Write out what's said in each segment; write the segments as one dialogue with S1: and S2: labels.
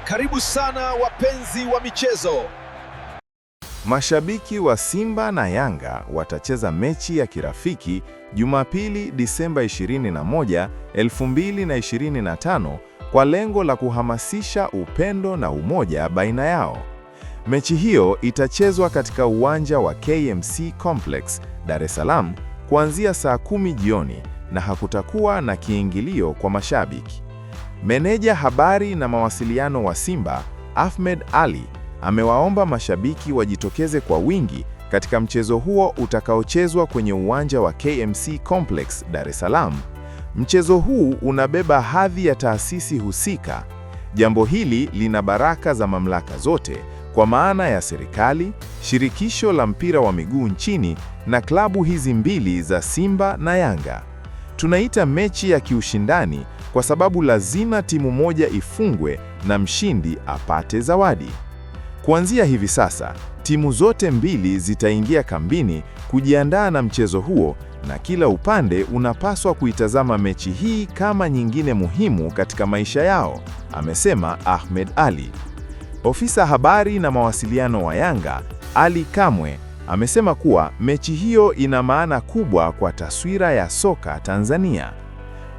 S1: Karibu sana wapenzi wa michezo.
S2: Mashabiki wa Simba na Yanga watacheza mechi ya kirafiki Jumapili, Disemba 21, 2025 kwa lengo la kuhamasisha upendo na umoja baina yao. Mechi hiyo itachezwa katika uwanja wa KMC Complex, Dar es Salaam kuanzia saa 10 jioni na hakutakuwa na kiingilio kwa mashabiki. Meneja habari na mawasiliano wa Simba, Ahmed Ally, amewaomba mashabiki wajitokeze kwa wingi katika mchezo huo utakaochezwa kwenye uwanja wa KMC Complex, Dar es Salaam. Mchezo huu unabeba hadhi ya taasisi husika. Jambo hili lina baraka za mamlaka zote, kwa maana ya serikali, shirikisho la mpira wa miguu nchini na klabu hizi mbili za Simba na Yanga. Tunaita mechi ya kiushindani kwa sababu lazima timu moja ifungwe na mshindi apate zawadi. Kuanzia hivi sasa, timu zote mbili zitaingia kambini kujiandaa na mchezo huo, na kila upande unapaswa kuitazama mechi hii kama nyingine muhimu katika maisha yao, amesema Ahmed Ally. Ofisa habari na mawasiliano wa Yanga, Ally Kamwe, amesema kuwa mechi hiyo ina maana kubwa kwa taswira ya soka Tanzania.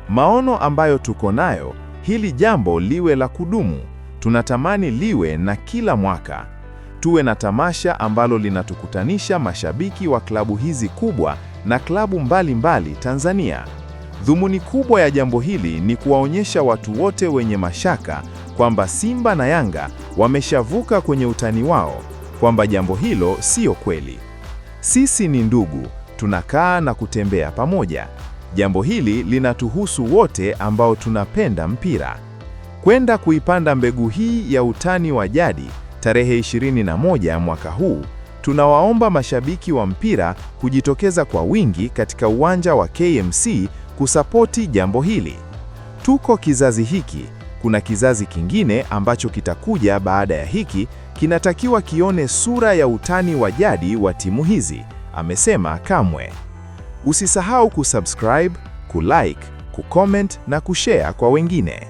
S2: Maono ambayo tuko nayo, hili jambo liwe la kudumu. Tunatamani liwe na kila mwaka. Tuwe na tamasha ambalo linatukutanisha mashabiki wa klabu hizi kubwa na klabu mbalimbali Tanzania. Dhumuni kubwa ya jambo hili ni kuwaonyesha watu wote wenye mashaka kwamba Simba na Yanga wameshavuka kwenye utani wao, kwamba jambo hilo sio kweli. Sisi ni ndugu, tunakaa na kutembea pamoja. Jambo hili linatuhusu wote ambao tunapenda mpira. Kwenda kuipanda mbegu hii ya utani wa jadi tarehe 21 mwaka huu, tunawaomba mashabiki wa mpira kujitokeza kwa wingi katika uwanja wa KMC kusapoti jambo hili. Tuko kizazi hiki, kuna kizazi kingine ambacho kitakuja baada ya hiki, kinatakiwa kione sura ya utani wa jadi wa timu hizi, amesema Kamwe. Usisahau kusubscribe, kulike, kucomment na kushare kwa wengine.